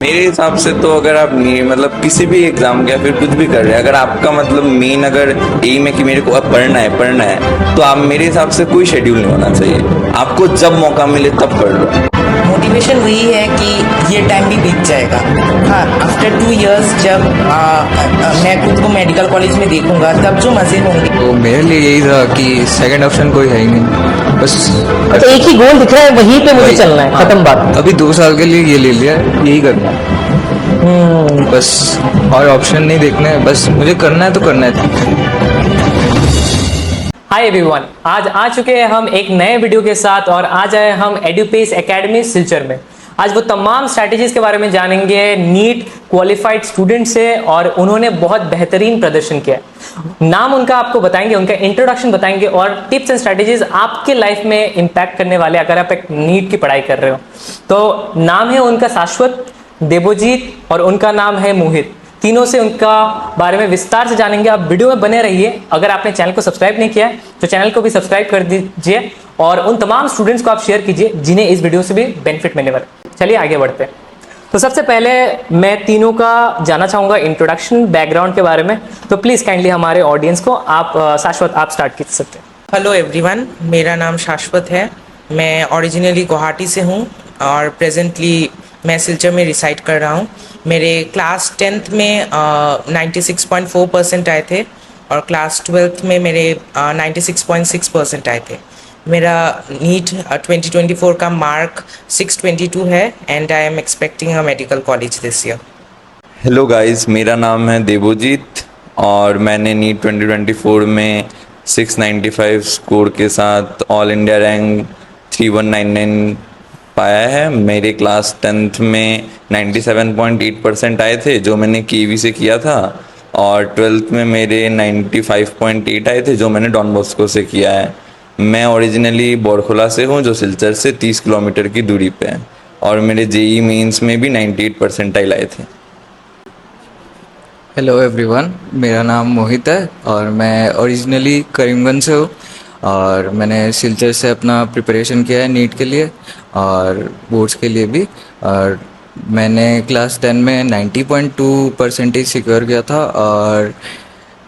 मेरे हिसाब से तो अगर आप मतलब किसी भी एग्जाम या फिर कुछ भी कर रहे हैं, अगर आपका मतलब मेन अगर एम है कि मेरे को अब पढ़ना है, तो आप मेरे हिसाब से कोई शेड्यूल नहीं होना चाहिए। आपको जब मौका मिले तब पढ़ लो। मोटिवेशन वही है कि ये टाइम भी बीत जाएगा। हाँ, आफ्टर 2 इयर्स जब मैं खुद को मेडिकल कॉलेज में देखूंगा तब जो मज़े होंगे। तो मेरे लिए यही था कि सेकंड ऑप्शन कोई है ही नहीं, बस अच्छा, एक ही गोल दिख रहा है, वहीं पे मुझे चलना है, खत्म बात। अभी 2 साल के लिए ये ले लिया, यही करना है बस, और ऑप्शन नहीं देखने, बस मुझे करना है तो करना है। हाय एवरीवन, आज आ चुके हैं हम एक नए वीडियो के साथ और आज आए हम एडुपेस एकेडमी सिलचर में। आज वो तमाम स्ट्रैटेजीज के बारे में जानेंगे नीट क्वालिफाइड स्टूडेंट से, और उन्होंने बहुत बेहतरीन प्रदर्शन किया है। नाम उनका आपको बताएंगे, उनका इंट्रोडक्शन बताएंगे और टिप्स एंड स्ट्रैटेजीज आपके लाइफ में इंपैक्ट करने वाले अगर आप एक नीट की पढ़ाई कर रहे हो। तो नाम है उनका शाश्वत, देवोजीत और उनका नाम है मोहित। तीनों से उनका बारे में विस्तार से जानेंगे। आप वीडियो में बने रहिए। अगर आपने चैनल को सब्सक्राइब नहीं किया है तो चैनल को भी सब्सक्राइब कर दीजिए और उन तमाम स्टूडेंट्स को आप शेयर कीजिए जिन्हें इस वीडियो से भी बेनिफिट मिलने वाला है। चलिए आगे बढ़ते हैं। तो सबसे पहले मैं तीनों का जानना चाहूंगा इंट्रोडक्शन, बैकग्राउंड के बारे में। तो प्लीज काइंडली हमारे ऑडियंस को आप शाश्वत आप स्टार्ट कर सकते हैं। हेलो एवरीवन, मेरा नाम शाश्वत है। मैं ओरिजिनली गुवाहाटी से हूँ और प्रेजेंटली मैं सिलचर में रिसाइड कर रहा हूँ। मेरे क्लास 10th में 96.4% आए थे और क्लास 12th में मेरे 96.6% आए थे। मेरा नीट 2024 का मार्क 622 है and I am expecting a medical college this year. Hello guys, मेरा नाम है देवोजीत और मैंने नीट 2024 में 695 स्कोर के साथ ऑल इंडिया रैंक 3199 पाया है। मेरे क्लास 10th में 97.8% आए थे जो मैंने केवी से किया था, और 12th में मेरे 95.8 आए थे जो मैंने डॉन बॉस्को से किया है। मैं ओरिजिनली बोरखोला से हूँ जो सिलचर से 30 किलोमीटर की दूरी पे है, और मेरे जेई मेंस में भी 98 परसेंटाइल आए थे। हेलो एवरीवन, मेरा नाम मोहित है और मैं ओरिजिनली करीमगंज से हूँ और मैंने सिलचर से अपना प्रिपरेशन किया है नीट के लिए और बोर्ड्स के लिए भी। और मैंने क्लास 10 में 90.2% सिक्योर किया था और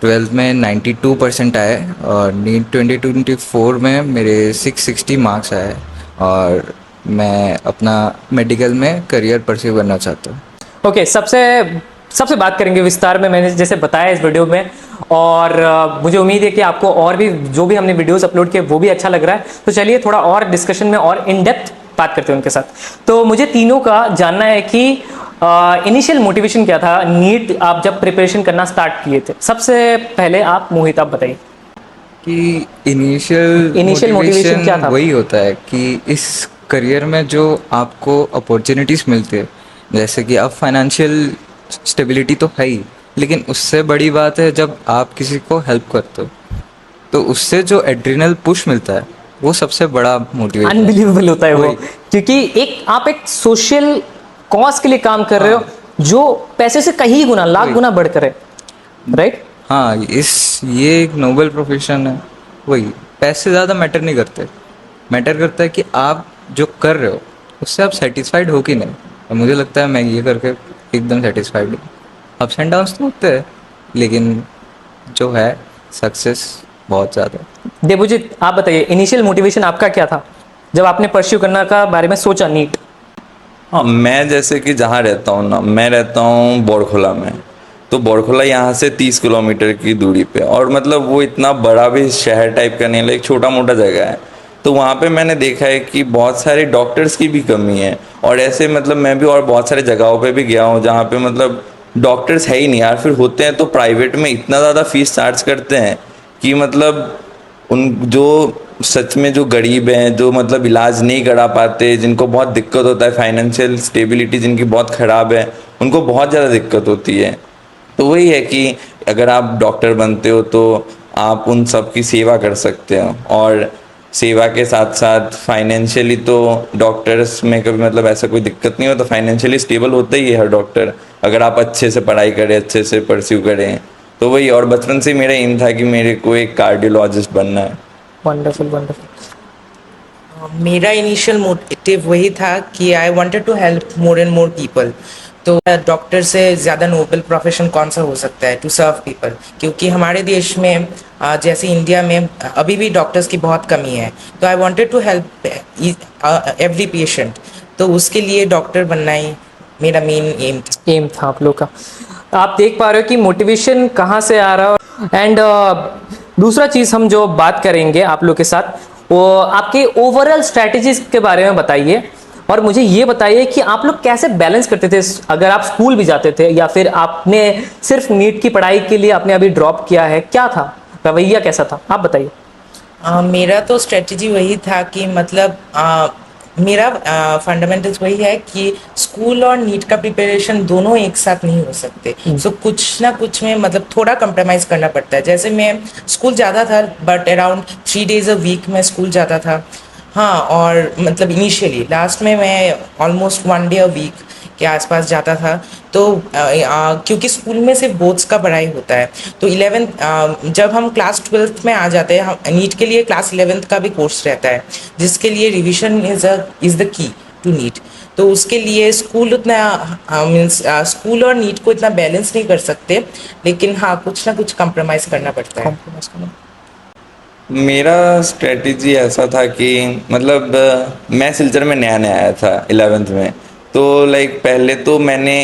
12th में 92% आए और नीट 2024 में मेरे 660 मार्क्स आए और मैं अपना मेडिकल में करियर परस्यू करना चाहता हूँ। ओके, सबसे बात करेंगे विस्तार में, मैंने जैसे बताया इस वीडियो में, और मुझे उम्मीद है कि आपको और भी जो भी हमने वीडियोस अपलोड किए वो भी अच्छा लग रहा है। तो चलिए थोड़ा और डिस्कशन में और इन डेप्थ बात करते हैं उनके साथ। तो मुझे तीनों का जानना है कि इनिशियल मोटिवेशन क्या था नीट आप जब प्रिपरेशन करना स्टार्ट किए थे। सबसे पहले आप मोहित आप बताइए कि इनिशियल मोटिवेशन क्या था। वही होता है कि इस करियर में जो आपको अपॉर्चुनिटीज मिलती है, जैसे कि आप फाइनेंशियल स्टेबिलिटी तो है ही, लेकिन उससे बड़ी बात है जब आप किसी को हेल्प करते हो तो उससे जो एड्रिनल पुश मिलता है वो सबसे बड़ा मोटिवेशन अनबिलीवेबल होता है वो, क्योंकि आप एक सोशल कॉज के लिए काम कर रहे हो जो पैसे से कहीं गुना लाख गुना बढ़कर है, राइट? हाँ, ये एक नोबल प्रोफेशन है। वही पैसे ज़्यादा मैटर नहीं करते, मैटर करता है कि आप जो कर रहे हो उससे आप सेटिस्फाइड हो कि नहीं। और मुझे लगता है मैं ये करके एकदम सेटिस्फाइड हूँ। अप्स एंड डाउन्स तो होते हैं लेकिन जो है सक्सेस बहुत ज़्यादा। देवजीत आप बताइए इनिशियल मोटिवेशन आपका क्या था जब आपने परस्यू करने का बारे में सोचा नीट? हाँ, मैं जैसे कि जहाँ रहता हूँ ना, मैं रहता हूँ बोरखोला में। तो बोरखोला यहाँ से 30 किलोमीटर की दूरी पे, और मतलब वो इतना बड़ा भी शहर टाइप का नहीं है, एक छोटा मोटा जगह है। तो वहाँ पे मैंने देखा है कि बहुत सारे डॉक्टर्स की भी कमी है, और ऐसे मतलब मैं भी और बहुत सारे जगहों पे भी गया हूँ जहाँ पे मतलब डॉक्टर्स है ही नहीं यार, फिर होते हैं तो प्राइवेट में इतना ज़्यादा फीस चार्ज करते हैं कि मतलब उन जो सच में जो गरीब हैं, जो मतलब इलाज नहीं करा पाते, जिनको बहुत दिक्कत होता है, फाइनेंशियल स्टेबिलिटी जिनकी बहुत ख़राब है, उनको बहुत ज़्यादा दिक्कत होती है। तो वही है कि अगर आप डॉक्टर बनते हो तो आप उन सब की सेवा कर सकते हो, और सेवा के साथ साथ फाइनेंशियली तो डॉक्टर्स में कभी मतलब ऐसा कोई दिक्कत नहीं होता, फाइनेंशियली स्टेबल होता ही है हर डॉक्टर, अगर आप अच्छे से पढ़ाई करें, अच्छे से परस्यू करें। तो वही, और बचपन से मेरा एम था कि मेरे को एक कार्डियोलॉजिस्ट बनना है। Wonderful wonderful. मेरा इनिशियल मोटिव वही था कि I wanted to help more and more people. तो डॉक्टर से ज़्यादा नोबल प्रोफेशन कौन सा हो सकता है टू सर्व पीपल, क्योंकि हमारे देश में जैसे इंडिया में अभी भी डॉक्टर्स की बहुत कमी है। तो I wanted to help every patient, तो उसके लिए डॉक्टर बनना ही मेरा मेन एम था। एम था आप लोग का। आप देख पा रहे हो कि मोटिवेशन कहाँ से आ रहा है। एंड दूसरा चीज़ हम जो बात करेंगे आप लोग के साथ, वो आपके ओवरऑल स्ट्रैटेजीज के बारे में बताइए। और मुझे ये बताइए कि आप लोग कैसे बैलेंस करते थे, अगर आप स्कूल भी जाते थे या फिर आपने सिर्फ नीट की पढ़ाई के लिए आपने अभी ड्रॉप किया है, क्या था रवैया, कैसा था, आप बताइए। मेरा तो स्ट्रेटजी वही था कि मतलब मेरा फंडामेंटल्स वही है कि स्कूल और नीट का प्रिपरेशन दोनों एक साथ नहीं हो सकते। सो कुछ ना कुछ में मतलब थोड़ा कंप्रोमाइज करना पड़ता है। जैसे मैं स्कूल जाता था but around 3 days a week मैं स्कूल जाता था। हाँ, और मतलब इनिशियली लास्ट में मैं ऑलमोस्ट 1 day a week के आसपास जाता था। तो क्योंकि स्कूल में सिर्फ बोर्ड्स का पढ़ाई होता है, तो 11th जब हम क्लास 12th में आ जाते हैं, हम नीट के लिए क्लास 11th का भी कोर्स रहता है, जिसके लिए revision is the key to NEET. तो उसके लिए स्कूल उतना मीन्स स्कूल और नीट को इतना बैलेंस नहीं कर सकते, लेकिन हाँ कुछ ना कुछ कंप्रोमाइज करना पड़ता है। मेरा स्ट्रेटजी ऐसा था कि मतलब मैं सिलचर में नया नया आया था 11th में। तो लाइक पहले तो मैंने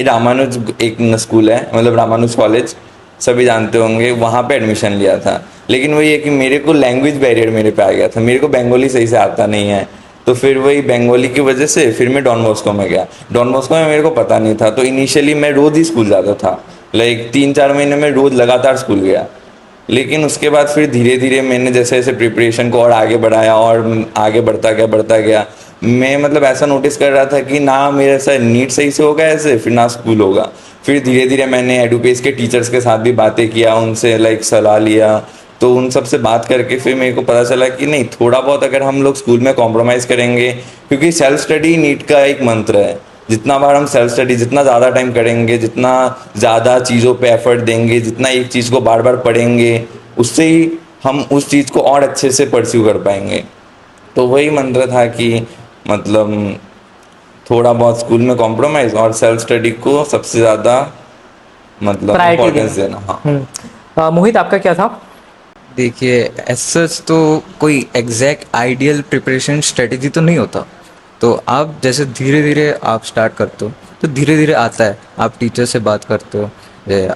रामानुज एक स्कूल है, मतलब रामानुज कॉलेज सभी जानते होंगे, वहाँ पे एडमिशन लिया था। लेकिन वही है कि मेरे को लैंग्वेज बैरियर मेरे पे आ गया था, मेरे को बंगाली सही से आता नहीं है। तो फिर वही बंगाली की वजह से फिर मैं डॉन बॉस्को में गया। डॉन बॉस्को में मेरे को पता नहीं था, तो इनिशियली मैं रोज़ ही स्कूल जाता था, लाइक 3-4 महीने में रोज़ लगातार स्कूल गया। लेकिन उसके बाद फिर धीरे धीरे मैंने जैसे जैसे प्रिपरेशन को और आगे बढ़ाया और आगे बढ़ता गया, मैं मतलब ऐसा नोटिस कर रहा था कि ना मेरे से नीट सही से होगा ऐसे, फिर ना स्कूल होगा। फिर धीरे धीरे मैंने एडुपेस के टीचर्स के साथ भी बातें किया, उनसे लाइक सलाह लिया। तो उन सब से बात करके फिर मेरे को पता चला कि नहीं, थोड़ा बहुत अगर हम लोग स्कूल में कॉम्प्रोमाइज़ करेंगे, क्योंकि सेल्फ स्टडी नीट का एक मंत्र है। जितना बार हम सेल्फ स्टडी, जितना ज़्यादा टाइम करेंगे, जितना ज़्यादा चीज़ों पे एफर्ट देंगे, जितना एक चीज़ को बार बार पढ़ेंगे, उससे ही हम उस चीज़ को और अच्छे से परस्यू कर पाएंगे। तो वही मंत्र था कि मतलब थोड़ा बहुत स्कूल में कॉम्प्रोमाइज़ और सेल्फ स्टडी को सबसे ज़्यादा मतलब प्रायोरिटी इम्पोर्टेंस देना। हाँ, मोहित आपका क्या था? देखिए, एज सच तो कोई एग्जैक्ट आइडियल प्रिपरेशन स्ट्रेटजी तो नहीं होता। तो आप जैसे धीरे धीरे आप स्टार्ट करते हो तो धीरे धीरे आता है। आप टीचर से बात करते हो,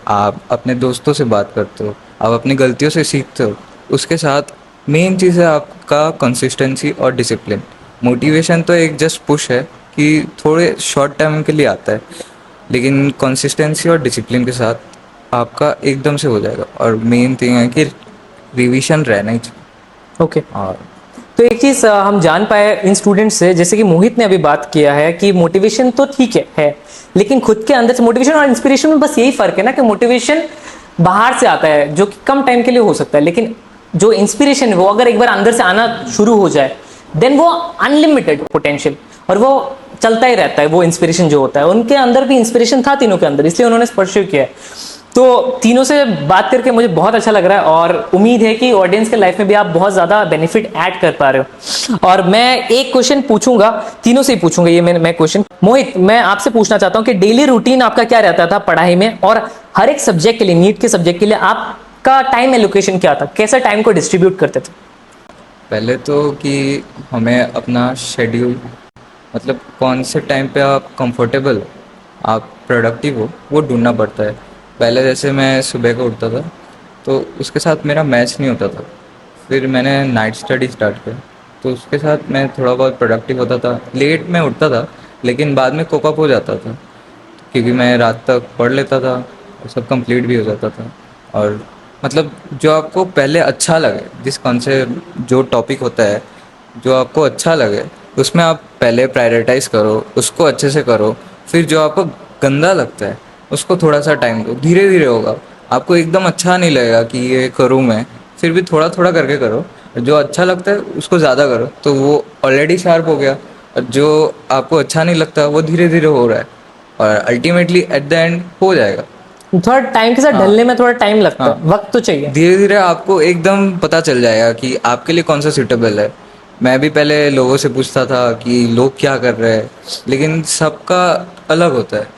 आप अपने दोस्तों से बात करते हो, आप अपनी गलतियों से सीखते हो। उसके साथ मेन चीज़ है आपका कंसिस्टेंसी और डिसिप्लिन। मोटिवेशन तो एक जस्ट पुश है कि थोड़े शॉर्ट टाइम के लिए आता है, लेकिन कंसिस्टेंसी और डिसिप्लिन के साथ आपका एकदम से हो जाएगा। और मेन थिंग है कि रिवीजन रहना ही चाहिए। ओके। और तो एक चीज़ हम जान पाए इन स्टूडेंट्स से, जैसे कि मोहित ने अभी बात किया है कि मोटिवेशन तो ठीक है, लेकिन खुद के अंदर से मोटिवेशन और इंस्पिरेशन में बस यही फर्क है ना कि मोटिवेशन बाहर से आता है जो कि कम टाइम के लिए हो सकता है, लेकिन जो इंस्पिरेशन है वो अगर एक बार अंदर से आना शुरू हो जाए देन वो अनलिमिटेड पोटेंशियल, और वो चलता ही रहता है। वो इंस्पिरेशन जो होता है, उनके अंदर भी इंस्पिरेशन था तीनों के अंदर, इसलिए उन्होंने परस्यू किया है। तो तीनों से बात करके मुझे बहुत अच्छा लग रहा है और उम्मीद है कि ऑडियंस के लाइफ में भी आप बहुत ज़्यादा बेनिफिट ऐड कर पा रहे हो। और मैं एक क्वेश्चन पूछूंगा, तीनों से ही पूछूंगा ये मैं क्वेश्चन। मोहित, मैं आपसे पूछना चाहता हूँ कि डेली रूटीन आपका क्या रहता था पढ़ाई में, और हर एक सब्जेक्ट के लिए, नीट के सब्जेक्ट के लिए आपका टाइम एलोकेशन क्या था, कैसे टाइम को डिस्ट्रीब्यूट करते थे? पहले तो कि हमें अपना शेड्यूल, मतलब कौन से टाइम पे आप कंफर्टेबल, आप प्रोडक्टिव हो, वो ढूंढना पड़ता है। पहले जैसे मैं सुबह को उठता था तो उसके साथ मेरा मैच नहीं होता था। फिर मैंने नाइट स्टडी स्टार्ट किया तो उसके साथ मैं थोड़ा बहुत प्रोडक्टिव होता था। लेट में उठता था लेकिन बाद में कोप अप हो जाता था, क्योंकि मैं रात तक पढ़ लेता था और सब कंप्लीट भी हो जाता था। और मतलब जो आपको पहले अच्छा लगे, जिस कॉन्सेप्ट जो टॉपिक होता है जो आपको अच्छा लगे उसमें आप पहले प्रायोरिटाइज करो, उसको अच्छे से करो। फिर जो आपको गंदा लगता है उसको थोड़ा सा टाइम दो, धीरे धीरे होगा। आपको एकदम अच्छा नहीं लगेगा कि ये करूँ मैं, फिर भी थोड़ा थोड़ा करके करो। जो अच्छा लगता है उसको ज़्यादा करो तो वो ऑलरेडी शार्प हो गया, और जो आपको अच्छा नहीं लगता वो धीरे धीरे हो रहा है और अल्टीमेटली एट द एंड हो जाएगा। थोड़ा टाइम के साथ ढलने में थोड़ा टाइम लगता है, हाँ। वक्त तो चाहिए। धीरे धीरे आपको एकदम पता चल जाएगा कि आपके लिए कौन सा सूटेबल है। मैं भी पहले लोगों से पूछता था कि लोग क्या कर रहे हैं, लेकिन सबका अलग होता है।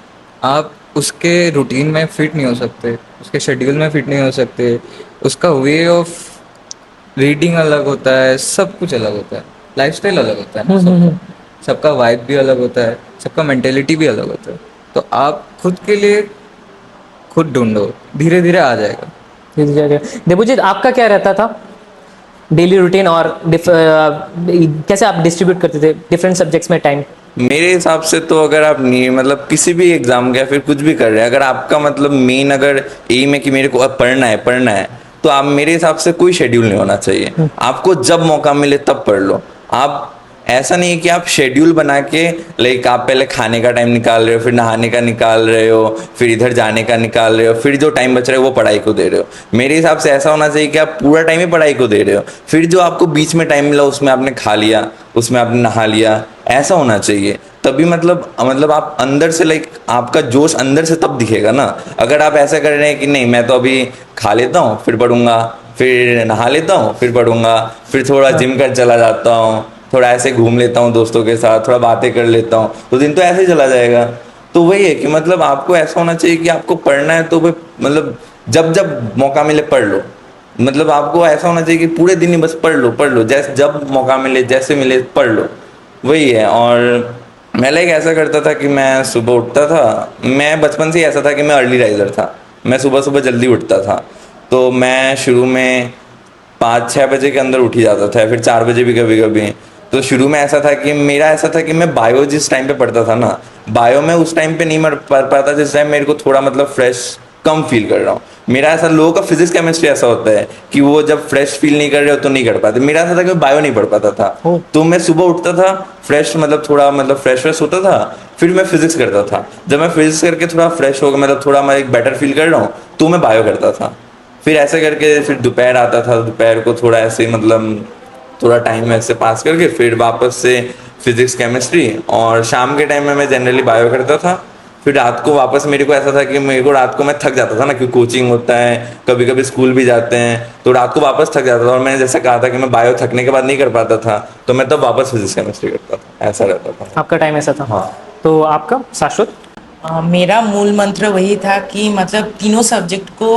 आप उसके रूटीन में फिट नहीं हो सकते, उसके शेड्यूल में फिट नहीं हो सकते, उसका वे ऑफ रीडिंग अलग होता है, सब कुछ अलग होता है, लाइफस्टाइल अलग होता है ना सबका, सबका वाइब भी अलग होता है, सबका मेंटेलिटी भी अलग होता है। तो आप खुद के लिए खुद ढूंढो, धीरे धीरे आ जाएगा। देवजीत, आपका क्या रहता था डेली रूटीन, और कैसे आप डिस्ट्रीब्यूट करते थे डिफरेंट सब्जेक्ट्स में टाइम? मेरे हिसाब से तो अगर आप नहीं मतलब किसी भी एग्जाम का या फिर कुछ भी कर रहे हैं, अगर आपका मतलब मेन अगर एम है कि मेरे को अब पढ़ना है, तो आप मेरे हिसाब से कोई शेड्यूल नहीं होना चाहिए। आपको जब मौका मिले तब पढ़ लो। आप ऐसा नहीं है कि आप शेड्यूल बना के लाइक आप पहले खाने का टाइम निकाल रहे हो, फिर नहाने का निकाल रहे हो, फिर इधर जाने का निकाल रहे हो, फिर जो टाइम बच रहा है वो पढ़ाई को दे रहे हो। मेरे हिसाब से ऐसा होना चाहिए कि आप पूरा टाइम ही पढ़ाई को दे रहे हो, फिर जो आपको बीच में टाइम मिला उसमें आपने खा लिया, उसमें आपने नहा लिया, ऐसा होना चाहिए। तभी मतलब आप अंदर से लाइक आपका जोश अंदर से तब दिखेगा ना। अगर आप ऐसा कर रहे हैं कि नहीं मैं तो अभी खा लेता हूँ फिर पढ़ूंगा, फिर नहा लेता हूँ फिर पढ़ूंगा, फिर थोड़ा जिम कर चला जाता हूँ, थोड़ा ऐसे घूम लेता हूँ दोस्तों के साथ, थोड़ा बातें कर लेता हूँ, तो दिन तो ऐसे ही चला जाएगा। तो वही है कि मतलब आपको ऐसा होना चाहिए कि आपको पढ़ना है तो भाई मतलब जब जब मौका मिले पढ़ लो। मतलब आपको ऐसा होना चाहिए कि पूरे दिन ही बस पढ़ लो जैसे जब मौका मिले जैसे मिले पढ़ लो, वही है। और मैं लाइक ऐसा करता था कि मैं सुबह उठता था, मैं बचपन से ही ऐसा था कि मैं अर्ली राइजर था, मैं सुबह सुबह जल्दी उठता था। तो मैं शुरू में 5-6 बजे के अंदर उठ ही जाता था, फिर 4 बजे भी कभी कभी। तो शुरू में ऐसा था कि मेरा ऐसा था कि मैं बायो जिस टाइम पे पढ़ता था ना, बायो में उस टाइम पे नहीं पढ़ पाता जिस टाइम मेरे को थोड़ा मतलब फ्रेश कम फील कर रहा हूँ। मेरा ऐसा लोगों का फिजिक्स केमिस्ट्री ऐसा होता है कि वो जब फ्रेश फील नहीं कर रहे हो तो नहीं कर पाते। मेरा ऐसा था कि मैं बायो नहीं पढ़ पाता था। तो मैं सुबह उठता था फ्रेश मतलब थोड़ा मतलब फ्रेश होता था, फिर मैं फिजिक्स करता था। जब मैं फिजिक्स करके थोड़ा फ्रेश हो गया मतलब थोड़ा मैं एक बेटर फील कर रहा हूँ तो मैं बायो करता था। फिर ऐसे करके फिर दोपहर आता था, दोपहर को थोड़ा ऐसे मतलब थोड़ा टाइम ऐसे पास करके फिर वापस से फिजिक्स केमिस्ट्री, और शाम के टाइम में मैं जनरली बायो करता था। फिर रात को वापस मेरे को ऐसा था कि मेरे को रात को मैं थक जाता था ना, क्योंकि कोचिंग होता है, कभी कभी स्कूल भी जाते हैं, तो रात को वापस थक जाता था। और मैंने जैसे कहा था कि मैं बायो थकने के बाद नहीं कर पाता था, तो मैं तब वापस फिजिक्स केमिस्ट्री करता था, ऐसा रहता था। आपका टाइम ऐसा था? हाँ। तो आपका शाश्वत? मेरा मूल मंत्र वही था कि मतलब तीनों सब्जेक्ट को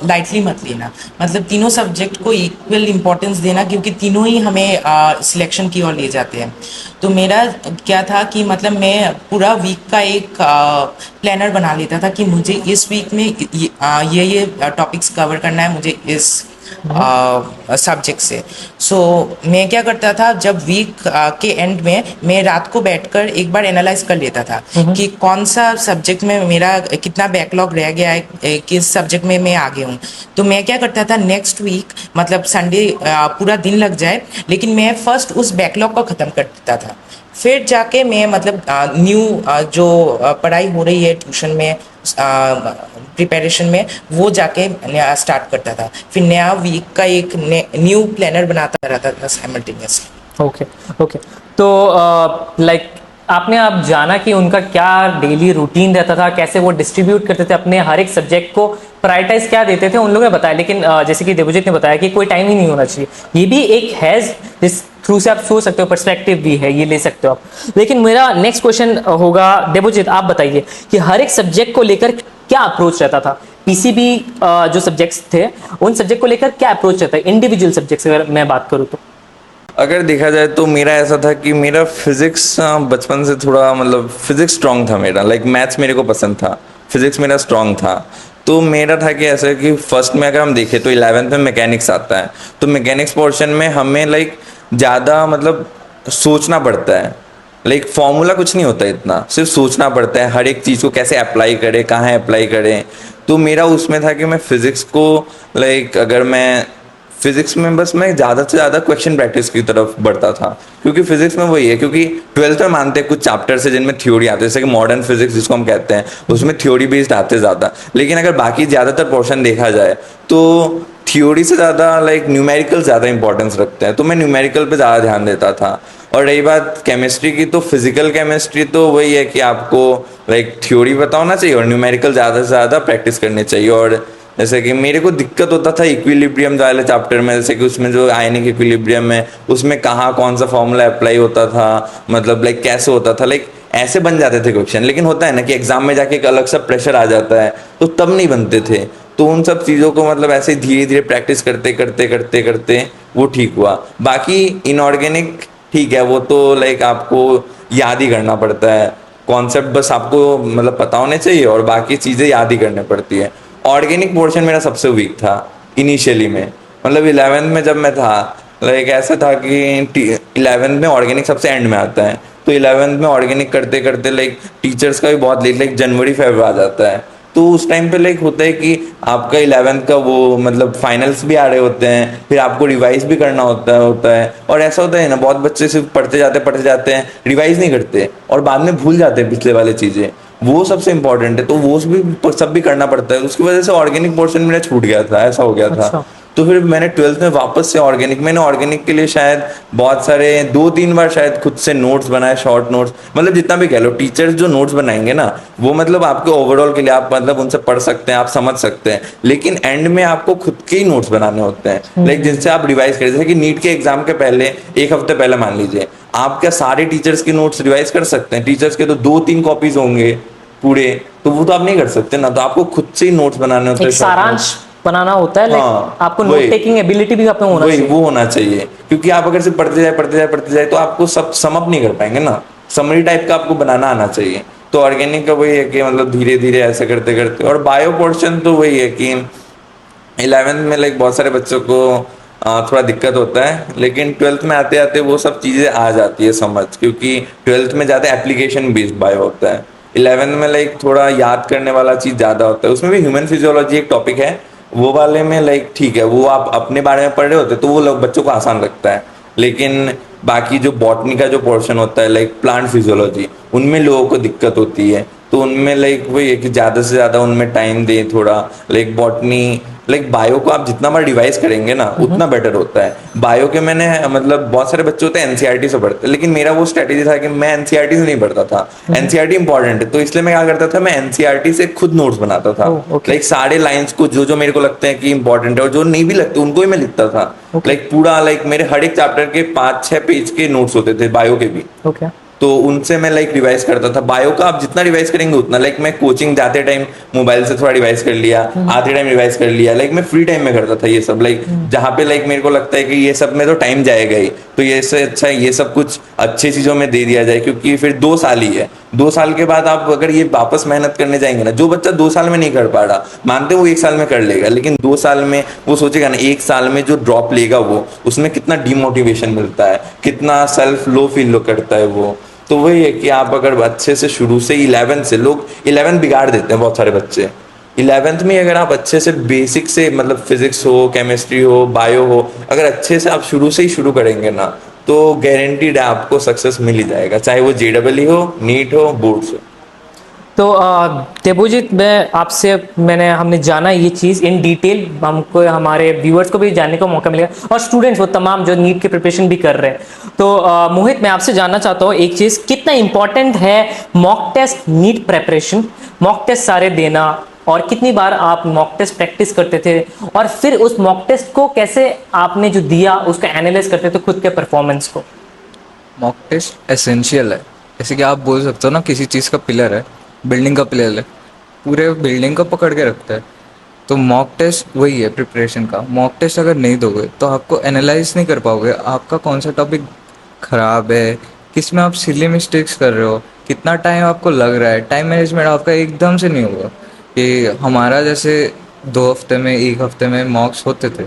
लाइटली मत लेना, मतलब तीनों सब्जेक्ट को इक्वल इम्पोर्टेंस देना, क्योंकि तीनों ही हमें सिलेक्शन की ओर ले जाते हैं। तो मेरा क्या था कि मतलब मैं पूरा वीक का एक प्लानर बना लेता था कि मुझे इस वीक में ये टॉपिक्स कवर करना है, मुझे इस सब्जेक्ट से। सो मैं क्या करता था, जब वीक के एंड में मैं रात को बैठकर एक बार एनालाइज कर लेता था कि कौन सा सब्जेक्ट में मेरा कितना बैकलॉग रह गया है, किस सब्जेक्ट में मैं आगे हूँ। तो मैं क्या करता था, नेक्स्ट वीक मतलब संडे पूरा दिन लग जाए लेकिन मैं फर्स्ट उस बैकलॉग को ख़त्म कर देता था। फिर जाके मैं मतलब न्यू जो पढ़ाई हो रही है ट्यूशन में प्रिपरेशन में वो जाके नया स्टार्ट करता था। फिर नया वीक का एक न्यू प्लानर बनाता रहता था साइमल्टेनियसली। ओके। तो लाइक आपने अब जाना कि उनका क्या डेली रूटीन रहता था, कैसे वो डिस्ट्रीब्यूट करते थे अपने हर एक सब्जेक्ट को, प्रायोरिटाइज क्या देते थे, उन लोगों ने बताया। लेकिन जैसे कि देवजीत ने बताया कि कोई टाइम ही नहीं होना चाहिए, ये भी एक हैज जिस थ्रू से आप सोच सकते हो, पर्सपेक्टिव भी है, ये ले सकते हो आप। लेकिन मेरा नेक्स्ट क्वेश्चन होगा, देवजीत आप बताइए कि हर एक सब्जेक्ट को लेकर क्या अप्रोच रहता था? पीसीबी जो सब्जेक्ट्स थे उन सब्जेक्ट को लेकर क्या अप्रोच रहता है, इंडिविजुअल सब्जेक्ट्स अगर मैं बात करूँ तो? अगर देखा जाए तो मेरा ऐसा था कि मेरा फिजिक्स बचपन से थोड़ा मतलब फिजिक्स स्ट्रांग था मेरा, लाइक मैथ्स मेरे को पसंद था, फिजिक्स मेरा स्ट्रांग था। तो मेरा था कि ऐसा कि फर्स्ट में अगर हम देखें तो 11th में मैकेनिक्स आता है, तो मैकेनिक्स पोर्शन में हमें लाइक ज़्यादा मतलब सोचना पड़ता है, लाइक फॉर्मूला कुछ नहीं होता इतना, सिर्फ सोचना पड़ता है हर एक चीज़ को कैसे अप्लाई करें, कहाँ अप्लाई करें। तो मेरा उसमें था कि मैं फिज़िक्स को लाइक अगर मैं फिजिक्स में बस मैं ज़्यादा से ज़्यादा क्वेश्चन प्रैक्टिस की तरफ बढ़ता था, क्योंकि फिजिक्स में वही है, क्योंकि 12th में मानते हैं कुछ चैप्टर्स है जिनमें थ्योरी आते हैं, जैसे कि मॉडर्न फिजिक्स जिसको हम कहते हैं, उसमें थ्योरी बेस्ड आते हैं ज़्यादा। लेकिन अगर बाकी ज़्यादातर पोर्शन देखा जाए तो थ्योरी से ज़्यादा लाइक न्यूमेरिकल ज़्यादा इंपॉर्टेंस रखते हैं, तो मैं न्यूमेरिकल पे ज़्यादा ध्यान देता था। और रही बात केमिस्ट्री की, तो फिजिकल केमिस्ट्री तो वही है कि आपको लाइक थ्योरी पता होना चाहिए और न्यूमेरिकल ज़्यादा से ज़्यादा प्रैक्टिस करनी चाहिए। और जैसे कि मेरे को दिक्कत होता था इक्विलिब्रियम वाले चैप्टर में, जैसे कि उसमें जो आयनिक इक्विलिब्रियम है उसमें कहाँ कौन सा फॉर्मूला अप्लाई होता था, मतलब लाइक कैसे होता था, लाइक ऐसे बन जाते थे क्वेश्चन, लेकिन होता है ना कि एग्जाम में जाके एक अलग सा प्रेशर आ जाता है, तो तब नहीं बनते थे। तो उन सब चीज़ों को मतलब ऐसे धीरे धीरे प्रैक्टिस करते करते करते करते वो ठीक हुआ। बाकी इनऑर्गेनिक ठीक है, वो तो लाइक आपको याद ही करना पड़ता है, कॉन्सेप्ट बस आपको मतलब पता होने चाहिए और बाकी चीज़ें याद ही करनी पड़ती है। ऑर्गेनिक पोर्शन मेरा सबसे वीक था इनिशियली में, मतलब 11th में जब मैं था, लाइक ऐसा था कि 11th में ऑर्गेनिक सबसे एंड में आता है, तो 11th में ऑर्गेनिक करते करते लाइक टीचर्स का भी बहुत लेट, लाइक जनवरी फेब आ जाता है, तो उस टाइम पे लाइक होता है कि आपका 11th का वो मतलब फाइनल्स भी आ रहे होते हैं, फिर आपको रिवाइज भी करना होता है और ऐसा होता है ना, बहुत बच्चे सिर्फ पढ़ते जाते हैं, रिवाइज नहीं करते और बाद में भूल जाते हैं पिछले वाले चीज़ें, वो सबसे इंपॉर्टेंट है, तो वो भी सब भी करना पड़ता है। उसकी वजह से ऑर्गेनिक पोर्शन मेरा छूट गया था, ऐसा हो गया था। अच्छा। तो फिर मैंने 12th में वापस से मैंने ऑर्गेनिक के लिए शायद बहुत सारे 2-3 बार शायद खुद से नोट्स बनाए, शॉर्ट नोट्स, मतलब जितना भी कह लो, टीचर्स जो नोट्स बनाएंगे ना वो मतलब आपके ओवरऑल के लिए आप मतलब उनसे पढ़ सकते हैं, आप समझ सकते हैं, लेकिन एंड में आपको खुद के ही नोट्स बनाने होते हैं, लाइक जिनसे आप रिवाइज करें। जैसे कि नीट के एग्जाम के पहले एक हफ्ते पहले मान लीजिए, आप क्या सारे टीचर्स के नोट्स रिवाइज कर सकते हैं? टीचर्स के तो 2-3 कॉपीज होंगे पूरे, तो वो तो आप नहीं कर सकते ना, तो आपको खुद से ही नोट्स बनाने होते एक हैं, short notes। सारांश बनाना होता है, हाँ, आपको वही। नोट टेकिंग एबिलिटी भी आप में होना वही चाहिए। वो होना चाहिए, क्योंकि आप अगर सिर्फ पढ़ते जाए तो आपको सब सम अप नहीं कर पाएंगे ना, समरी टाइप का आपको बनाना आना चाहिए। तो ऑर्गेनिक का वही है कि मतलब धीरे धीरे ऐसे करते करते, और बायो पोर्शन तो वही है कि 11th में लाइक बहुत सारे बच्चों को थोड़ा दिक्कत होता है, लेकिन 12th में आते आते वो सब चीज़ें आ जाती है समझ, क्योंकि 12th में ज़्यादा एप्लीकेशन बेस्ड बायो होता है। 11th में लाइक थोड़ा याद करने वाला चीज़ ज़्यादा होता है, उसमें भी ह्यूमन फिजियोलॉजी एक टॉपिक है, वो वाले में लाइक ठीक है, वो आप अपने बारे में पढ़ रहे होते तो वो लोग बच्चों को आसान लगता है, लेकिन बाकी जो बॉटनी का जो पोर्शन होता है लाइक प्लांट फिजियोलॉजी, उनमें लोगों को दिक्कत होती है। तो उनमें लाइक वही है कि ज़्यादा से ज़्यादा उनमें टाइम दें थोड़ा, लाइक बॉटनी, लाइक बायो को आप जितना बार रिवाइज करेंगे ना उतना बेटर होता है। बायो के मैंने मतलब बहुत सारे बच्चे होते हैं एनसीईआरटी से पढ़ते, लेकिन मेरा वो स्ट्रेटेजी था कि मैं एनसीईआरटी से नहीं पढ़ता था, एनसीईआरटी इंपॉर्टेंट है, तो इसलिए मैं क्या करता था, मैं एनसीईआरटी से खुद नोट्स बनाता था, okay. लाइक सारे लाइंस को जो जो मेरे को लगते हैं कि इंपॉर्टेंट है और जो नहीं भी लगते उनको ही मैं लिखता था, लाइक पूरा लाइक मेरे हर एक चैप्टर के 5-6 पेज के नोट्स होते थे बायो के भी, ओके। तो उनसे मैं लाइक रिवाइज करता था। बायो का आप जितना रिवाइज करेंगे उतना, लाइक मैं कोचिंग जाते टाइम मोबाइल से थोड़ा रिवाइज कर लिया, आते टाइम रिवाइज कर लिया, लाइक मैं फ्री टाइम में करता था ये सब, लाइक जहाँ पे लाइक मेरे को लगता है कि ये सब में तो टाइम जाएगा ही, तो ये से अच्छा ये सब कुछ अच्छी चीज़ों में दे दिया जाए, क्योंकि फिर 2 साल ही है, 2 साल के बाद आप अगर ये वापस मेहनत करने जाएंगे ना, जो बच्चा 2 साल में नहीं कर पा रहा, मानते वो 1 साल में कर लेगा, लेकिन 2 साल में वो सोचेगा ना, 1 साल में जो ड्रॉप लेगा वो, उसमें कितना डिमोटिवेशन मिलता है, कितना सेल्फ लो फील करता है वो। तो वही है कि आप अगर अच्छे से शुरू से 11 से, लोग 11 बिगाड़ देते हैं बहुत सारे बच्चे, 11th में अगर आप अच्छे से बेसिक से मतलब फिजिक्स हो, केमिस्ट्री हो, बायो हो, अगर अच्छे से आप शुरू से ही शुरू करेंगे ना, तो गारंटीड है आपको सक्सेस मिल ही जाएगा, चाहे वो JEE हो, नीट हो, बोर्ड्स हो। तो देबूजीत, हमने जाना ये चीज़ इन डिटेल, हमको हमारे व्यूअर्स को भी जानने का मौका मिलेगा और स्टूडेंट्स वो तमाम जो नीट की प्रिपरेशन भी कर रहे हैं। तो मोहित, मैं आपसे जानना चाहता हूँ एक चीज़, कितना इंपॉर्टेंट है mock test NEET preparation, mock test सारे देना, और कितनी बार आप मॉक टेस्ट प्रैक्टिस करते थे, और फिर उस मॉक टेस्ट को कैसे आपने जो दिया उसका एनालाइज करते थे खुद के परफॉर्मेंस को? मॉक टेस्ट एसेंशियल है, जैसे कि आप बोल सकते हो ना, किसी चीज़ का पिलर है, बिल्डिंग का पिलर है, पूरे बिल्डिंग को पकड़ के रखता है, तो मॉक टेस्ट वही है प्रिपरेशन का। मॉक टेस्ट अगर नहीं दोगे तो आपको एनालाइज नहीं कर पाओगे, आपका कौन सा टॉपिक ख़राब है, किस में आप सिली मिस्टेक्स कर रहे हो, कितना टाइम आपको लग रहा है, टाइम मैनेजमेंट आपका एकदम से नहीं होगा। कि हमारा जैसे 2 हफ्ते में 1 हफ्ते में मॉक्स होते थे,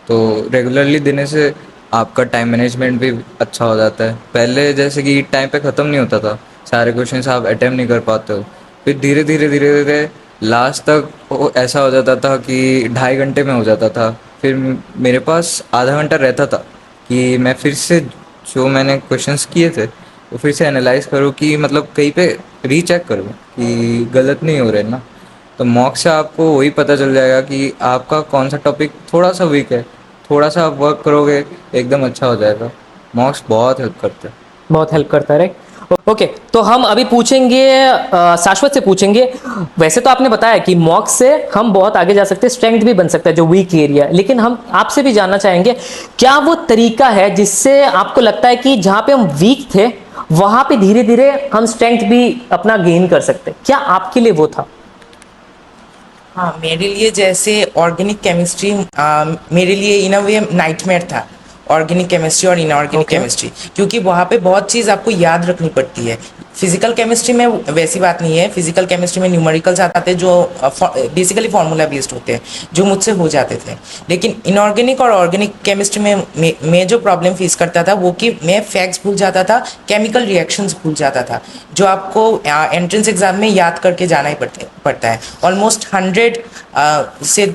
तो रेगुलरली देने से आपका टाइम मैनेजमेंट भी अच्छा हो जाता है। पहले जैसे कि टाइम पे ख़त्म नहीं होता था, सारे क्वेश्चंस आप अटेम्प्ट नहीं कर पाते हो, फिर धीरे धीरे लास्ट तक वो ऐसा हो जाता था कि 2.5 घंटे में हो जाता था। फिर मेरे पास आधा घंटा रहता था कि मैं फिर से जो मैंने क्वेश्चंस किए थे वो फिर से एनालाइज करूँ, कि मतलब कहीं पे रीचेक करूँ कि गलत नहीं हो रहे ना। तो मॉक से आपको वही पता चल जाएगा कि आपका कौन सा टॉपिक थोड़ा सा वीक है, थोड़ा सा आप वर्क करोगे एकदम अच्छा हो जाएगा। मॉक्स बहुत हेल्प करते हैं, बहुत हेल्प करता है, राइट? ओके, तो हम अभी पूछेंगे शाश्वत से पूछेंगे। वैसे तो आपने बताया कि मॉक से हम बहुत आगे जा सकते हैं, स्ट्रेंथ भी बन सकता है जो वीक एरिया, लेकिन हम आपसे भी जानना चाहेंगे क्या वो तरीका है जिससे आपको लगता है कि जहाँ पे हम वीक थे वहां पे धीरे धीरे हम स्ट्रेंथ भी अपना गेन कर सकते हैं। क्या आपके लिए वो था? हाँ, मेरे लिए जैसे ऑर्गेनिक केमिस्ट्री मेरे लिए इन अ वे नाइटमेयर था। ऑर्गेनिक केमिस्ट्री और इनऑर्गेनिक Okay. केमिस्ट्री, क्योंकि वहाँ पे बहुत चीज़ आपको याद रखनी पड़ती है। फिजिकल केमिस्ट्री में वैसी बात नहीं है। फिजिकल केमिस्ट्री में न्यूमेरिकल्स आते हैं जो बेसिकली फार्मूला बेस्ड होते हैं, जो मुझसे हो जाते थे। लेकिन इनऑर्गेनिक और ऑर्गेनिक केमिस्ट्री में मैं जो प्रॉब्लम फेस करता था वो कि मैं फैक्ट्स भूल जाता था, केमिकल रिएक्शंस भूल जाता था, जो आपको एंट्रेंस एग्जाम में याद करके जाना ही पड़ता है। ऑलमोस्ट 100 से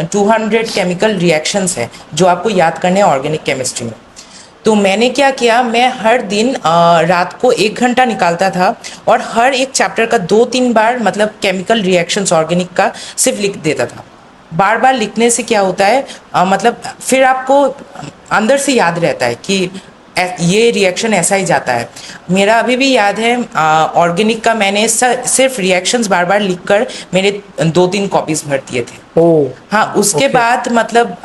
200 केमिकल रिएक्शंस है जो आपको याद करने हैं ऑर्गेनिक केमिस्ट्री में। तो मैंने क्या किया, मैं हर दिन रात को 1 घंटा निकालता था और हर एक चैप्टर का 2-3 बार मतलब केमिकल रिएक्शंस ऑर्गेनिक का सिर्फ लिख देता था। बार बार लिखने से क्या होता है, मतलब फिर आपको अंदर से याद रहता है कि ये रिएक्शन ऐसा ही जाता है। मेरा अभी भी याद है ऑर्गेनिक का मैंने सिर्फ रिएक्शंस बार बार लिखकर मेरे 2-3 कॉपीज भर दिए थे। ओ, हाँ, उसके बाद मतलब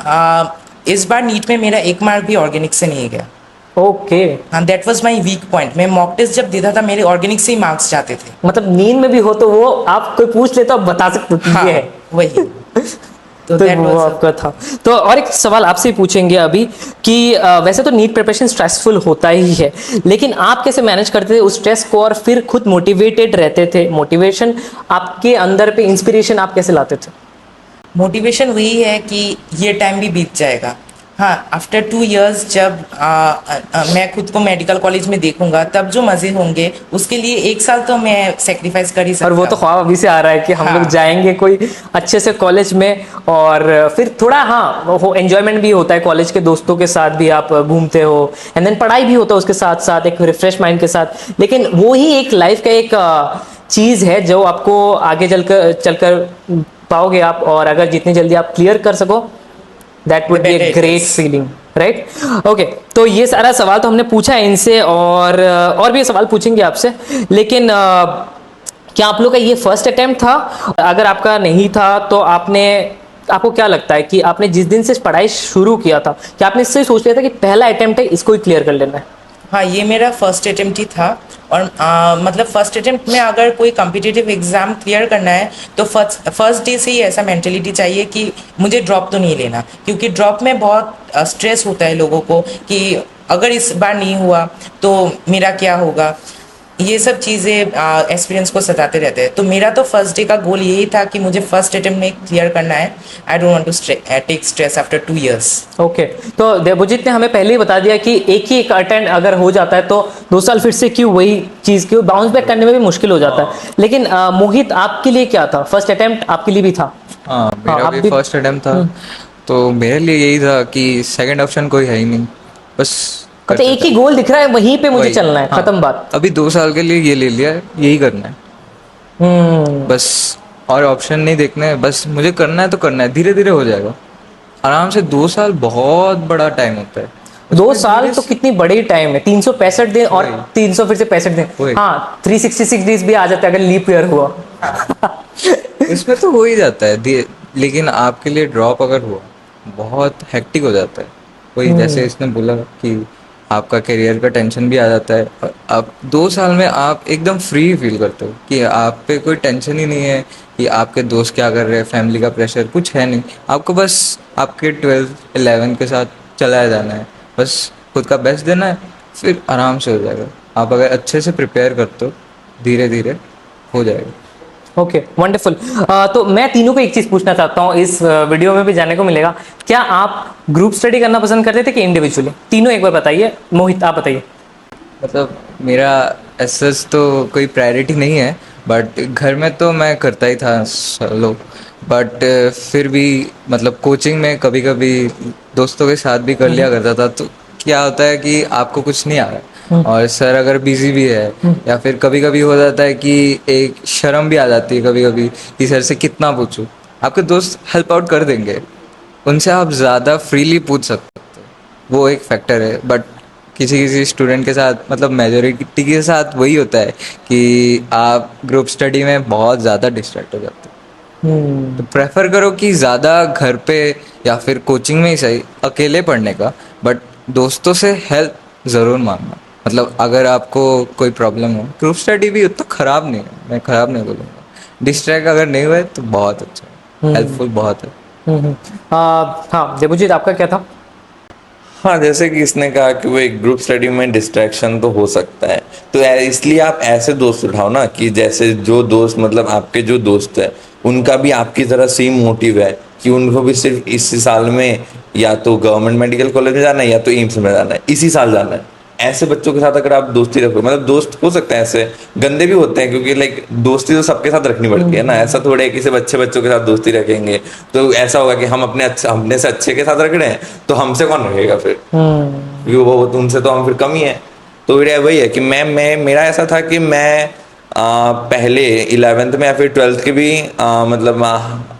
इस बार नीट में मेरा 1 मार्क भी ऑर्गेनिक से नहीं गया। ओके। हाँ, that was my weak point. मैं मॉक टेस्ट जब देता था मेरे ऑर्गेनिक से ही मार्क्स जाते थे। मतलब नींद में भी हो तो वो आप कोई पूछ ले तो आप बता सकते हो कि हाँ, ये है। वही। तो तो that वो was a- आपका था। तो और एक सवाल आपसे पूछेंगे अभी कि वैसे तो नीट प्रिपरेशन स्ट्रेसफुल होता ही है, लेकिन आप कैसे मैनेज करते थे उस स्ट्रेस को और फिर खुद मोटिवेटेड रहते थे? मोटिवेशन आपके अंदर पे इंस्पिरेशन आप कैसे लाते थे? मोटिवेशन वही है कि ये टाइम भी बीत जाएगा। हाँ, आफ्टर 2 इयर्स जब मैं खुद को मेडिकल कॉलेज में देखूंगा तब जो मज़े होंगे उसके लिए 1 साल तो मैं सेक्रीफाइस कर ही सकता और वो तो हूँ। ख्वाब अभी से आ रहा है कि हम लोग हाँ। जाएंगे कोई अच्छे से कॉलेज में, और फिर थोड़ा हाँ वो एंजॉयमेंट भी होता है, कॉलेज के दोस्तों के साथ भी आप घूमते हो, एंड देन पढ़ाई भी होता है उसके साथ साथ, एक रिफ्रेश माइंड के साथ। लेकिन वो ही एक लाइफ का एक चीज़ है जो आपको आगे चलकर पाओगे आप, और अगर जितनी जल्दी आप क्लियर कर सको that would be better A it great is. Feeling, right? Okay, तो ये सारा सवाल तो हमने पूछा है इनसे, और भी सवाल पूछेंगे आपसे, लेकिन क्या आप लोग का ये फर्स्ट अटेम्प्ट था? अगर आपका नहीं था तो आपको क्या लगता है कि आपने जिस दिन से पढ़ाई शुरू किया था, क्या आपने इससे सोच लिया था कि पहला अटेम्प्ट है, इसको ही क्लियर कर लेना है? हाँ, ये मेरा फर्स्ट अटेम्प्ट ही था। और मतलब फर्स्ट अटेम्प्ट में अगर कोई कॉम्पिटिटिव एग्ज़ाम क्लियर करना है तो फर्स्ट डे से ही ऐसा मेंटेलिटी चाहिए कि मुझे ड्रॉप तो नहीं लेना, क्योंकि ड्रॉप में बहुत स्ट्रेस होता है लोगों को कि अगर इस बार नहीं हुआ तो मेरा क्या होगा। ये सब चीज़ें एक्सपीरियंस को सताते रहते हैं। तो मेरा तो फर्स्ट डे का गोल यही था कि मुझे फर्स्ट अटेम्प्ट में क्लियर करना है। I don't want to take stress after 2 years. Okay, तो देवजीत ने हमें पहले ही बता दिया कि एक ही एक अटेम्प्ट अगर हो जाता है तो 2 साल फिर से क्यों वही चीज़, क्यों बाउंस बैक करने में भी मुश्किल हो जाता है। लेकिन मोहित, आपके लिए क्या था? फर्स्ट अटेम्प्ट आपके लिए भी था? हाँ, मेरा आप भी भी- फर्स्ट अटेम्प्ट था। तो मेरे लिए यही था कि सेकंड ऑप्शन कोई है ही नहीं, बस मतलब करते एक ही जाओ। गोल दिख रहा है, वहीं पे मुझे वही, चलना है, हाँ, खत्म बात। अभी 2 साल के लिए ये ले लिया है, यही करना है बस, और ऑप्शन नहीं देखने हैं, बस मुझे करना है तो करना है, धीरे धीरे हो जाएगा आराम से। 2 साल बहुत बड़ा टाइम होता है। 2 साल तो कितनी बड़ी टाइम है, 365 दिन और वही। 300 फिर से 65 दिन, वही। हाँ 366 डेज भी आ जाते हैं अगर लीप ईयर हुआ। इसमें तो हो ही जाता है लेकिन आपके लिए ड्रॉप अगर हुआ बहुत हेक्टिक हो जाता है। वही जैसे इसने बोला कि आपका करियर का टेंशन भी आ जाता है, और आप 2 साल में आप एकदम फ्री फील करते हो कि आप पे कोई टेंशन ही नहीं है कि आपके दोस्त क्या कर रहे हैं, फैमिली का प्रेशर कुछ है नहीं। आपको बस आपके 12-11 के साथ चलाया जाना है, बस खुद का बेस्ट देना है, फिर आराम से हो जाएगा। आप अगर अच्छे से प्रिपेयर करते हो धीरे धीरे हो जाएगा। Okay, wonderful. तो मैं तीनों को एक चीज पूछना चाहता हूँ, इस वीडियो में भी जाने को मिलेगा। क्या आप ग्रुप स्टडी करना पसंद करते थे कि इंडिविजुअली? तीनों एक बार बताइए। मोहित, आप बताइए। मतलब मेरा एसएस तो कोई प्रायोरिटी नहीं है, बट घर में तो मैं करता ही था सोलो, बट फिर भी मतलब कोचिंग में कभी कभी दोस्तों के साथ भी कर लिया करता था। तो क्या होता है कि आपको कुछ नहीं आ रहा है और सर अगर बिजी भी है, या फिर कभी कभी हो जाता है कि एक शर्म भी आ जाती है कभी कभी कि सर से कितना पूछूं। आपके दोस्त हेल्प आउट कर देंगे, उनसे आप ज़्यादा फ्रीली पूछ सकते हो, वो एक फैक्टर है। बट किसी किसी स्टूडेंट के साथ मतलब मेजोरिटी के साथ वही होता है कि आप ग्रुप स्टडी में बहुत ज़्यादा डिस्ट्रैक्ट हो जाते हो। तो प्रेफर करो कि ज़्यादा घर पे या फिर कोचिंग में ही सही अकेले पढ़ने का, बट दोस्तों से हेल्प ज़रूर मांगना। मतलब अगर आपको कोई प्रॉब्लम हो, ग्रुप स्टडी भी उतना ख़राब नहीं है, मैं ख़राब नहीं बोलूँगा। डिस्ट्रैक्ट अगर नहीं हुए तो बहुत अच्छा है, हेल्पफुल बहुत है। हाँ देवजीत, आपका क्या था? हाँ, जैसे कि इसने कहा कि वो एक ग्रुप स्टडी में डिस्ट्रैक्शन तो हो सकता है, तो इसलिए आप ऐसे दोस्त उठाओ ना, कि जैसे जो दोस्त मतलब आपके जो दोस्त है उनका भी आपकी तरह सेम मोटिव है कि उनको भी सिर्फ इसी साल में या तो गवर्नमेंट मेडिकल कॉलेज में जाना है या तो एम्स में जाना है, इसी साल जाना है। ऐसे बच्चों के साथ अगर आप दोस्ती रखो, मतलब दोस्त हो सकते हैं ऐसे गंदे भी होते हैं, क्योंकि लाइक दोस्ती तो सबके साथ रखनी पड़ती है ना, ऐसा थोड़े है कि सिर्फ अच्छे बच्चों के साथ दोस्ती रखेंगे तो ऐसा होगा कि हम अपने से अच्छे के साथ रख रहे हैं तो हमसे कौन रखेगा फिर, क्योंकि वो उनसे तो हम फिर कम ही है। तो मेरा वही है कि मैं मेरा ऐसा था कि मैं पहले 11th में या फिर 12th के भी मतलब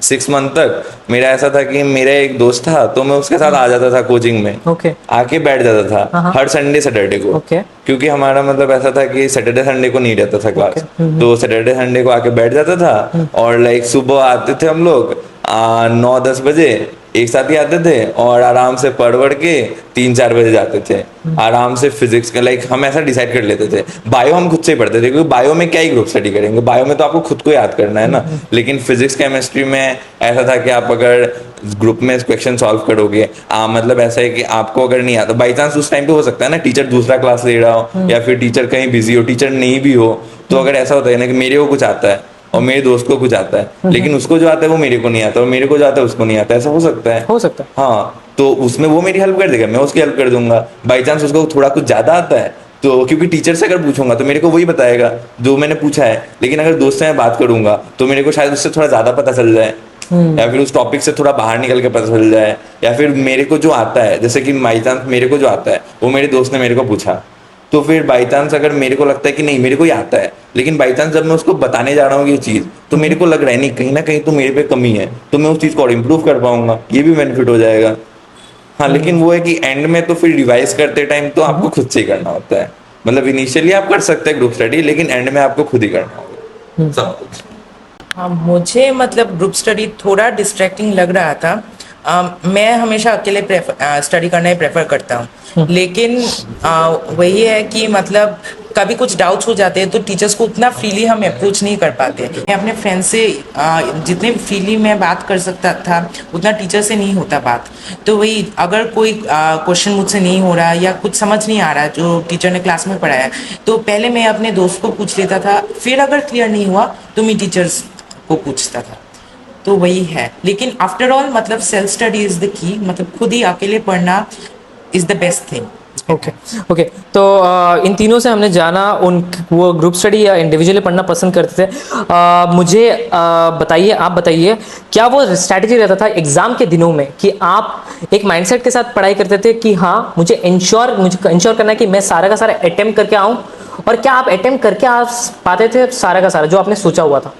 6 मंथ तक मेरा ऐसा था कि मेरा एक दोस्त था तो मैं उसके साथ आ जाता था कोचिंग में, ओके। आके बैठ जाता था हाँ। हर संडे सैटरडे को। ओके। क्योंकि हमारा मतलब ऐसा था कि सैटरडे संडे को नहीं रहता था क्लास, तो सैटरडे संडे को आके बैठ जाता था और लाइक सुबह आते थे हम लोग 9-10 बजे एक साथ ही आते थे और आराम से पढ़ वढ़ के 3-4 बजे जाते थे आराम से। फिजिक्स का लाइक हम ऐसा डिसाइड कर लेते थे, बायो हम खुद से ही पढ़ते थे क्योंकि बायो में क्या ही ग्रुप स्टडी करेंगे, बायो में तो आपको खुद को याद करना है ना। लेकिन फिजिक्स केमिस्ट्री में ऐसा था कि आप अगर ग्रुप में क्वेश्चन सॉल्व करोगे, मतलब ऐसा है कि आपको अगर नहीं आता, बाई चांस उस टाइम पे हो सकता है ना टीचर दूसरा क्लास ले रहा हो या फिर टीचर कहीं बिजी हो, टीचर नहीं भी हो, तो अगर ऐसा होता है ना कि मेरे को कुछ आता है और मेरे दोस्त को कुछ आता है लेकिन उसको जो आता है वो मेरे को नहीं आता और मेरे को जो आता है उसको नहीं आता, ऐसा हो सकता है। हो सकता है। हाँ, तो उसमें वो मेरी हेल्प कर देगा, मैं उसकी हेल्प कर दूंगा। बाई चांस उसको थोड़ा कुछ ज्यादा आता है तो क्योंकि टीचर से अगर पूछूंगा तो मेरे को वही बताएगा जो मैंने पूछा है, लेकिन अगर दोस्त से मैं बात करूंगा तो मेरे को शायद उससे थोड़ा ज्यादा पता चल जाए या फिर उस टॉपिक से थोड़ा बाहर निकल के पता चल जाए, या फिर मेरे को जो आता है, जैसे कि बाई चांस मेरे को जो आता है वो मेरे दोस्त ने मेरे को पूछा, तो फिर बाई चांस अगर मेरे को लगता है कि नहीं मेरे को ही आता है, लेकिन बाई चांस जब मैं उसको बताने जा रहा हूँ ये चीज तो मेरे को लग रहा है नहीं कहीं ना कहीं तो मेरे पे कमी है, तो मैं उस चीज को और इम्प्रूव कर पाऊंगा, ये भी बेनिफिट हो जाएगा। हाँ, लेकिन वो है कि एंड में तो फिर रिवाइज करते टाइम तो आपको खुद से ही करना होता है, मतलब इनिशियली आप कर सकते हैं ग्रुप स्टडी लेकिन एंड में आपको खुद ही करना होगा सब कुछ। हाँ, मुझे मतलब ग्रुप स्टडी थोड़ा डिस्ट्रैक्टिंग लग रहा था। मैं हमेशा अकेले स्टडी करना ही प्रेफर करता हूँ, लेकिन वही है कि मतलब कभी कुछ डाउट्स हो जाते हैं तो टीचर्स को उतना फ्रीली हम अप्रोच नहीं कर पाते। मैं अपने फ्रेंड से जितने फ्रीली मैं बात कर सकता था उतना टीचर से नहीं होता बात। तो वही अगर कोई क्वेश्चन मुझसे नहीं हो रहा या कुछ समझ नहीं आ रहा जो टीचर ने क्लास में पढ़ाया तो पहले मैं अपने दोस्त को पूछ लेता था, फिर अगर क्लियर नहीं हुआ तो मैं टीचर्स को पूछता था। तो वही है, लेकिन आफ्टर ऑल मतलब self study is the key, मतलब खुद ही अकेले पढ़ना is the best thing. Okay okay, तो इन तीनों से हमने जाना उन वो ग्रुप स्टडी या इंडिविजुअली पढ़ना पसंद करते थे। मुझे बताइए, आप बताइए क्या वो स्ट्रैटेजी रहता था एग्जाम के दिनों में कि आप एक माइंडसेट के साथ पढ़ाई करते थे कि हाँ मुझे इंश्योर करना है कि मैं सारा का सारा अटेम्प्ट करके आऊँ, और क्या आप अटेम्प्ट करके आ पाते थे सारा का सारा जो आपने सोचा हुआ था?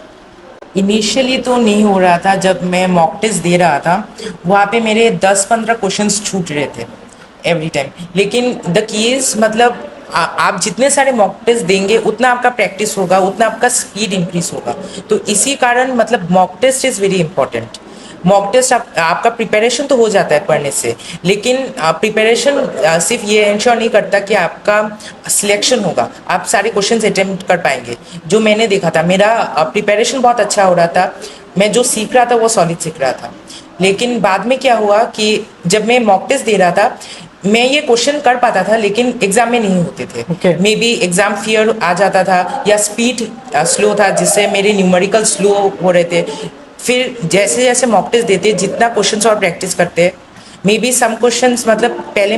इनिशियली तो नहीं हो रहा था, जब मैं मॉक टेस्ट दे रहा था वहाँ पे मेरे 10-15 क्वेश्चंस छूट रहे थे एवरी टाइम। लेकिन द कीज मतलब आप जितने सारे मॉक टेस्ट देंगे उतना आपका प्रैक्टिस होगा, उतना आपका स्पीड इंक्रीज होगा। तो इसी कारण मतलब mock test is very important. Mock test आपका प्रिपरेशन तो हो जाता है पढ़ने से, लेकिन प्रिपरेशन सिर्फ ये इंश्योर नहीं करता कि आपका सिलेक्शन होगा, आप सारे क्वेश्चंस अटेम्प्ट कर पाएंगे। जो मैंने देखा था मेरा प्रिपरेशन बहुत अच्छा हो रहा था, मैं जो सीख रहा था वो सॉलिड सीख रहा था। लेकिन बाद में क्या हुआ कि जब मैं मॉक टेस्ट दे रहा था मैं ये क्वेश्चन कर पाता था लेकिन एग्जाम में नहीं होते थे। Okay. Maybe exam fear आ जाता था या स्पीड स्लो था जिससे मेरे न्यूमेरिकल स्लो हो रहे थे। फिर जैसे जैसे मॉक टेस्ट देते जितना क्वेश्चंस और प्रैक्टिस करते, मे बी सम क्वेश्चंस मतलब पहले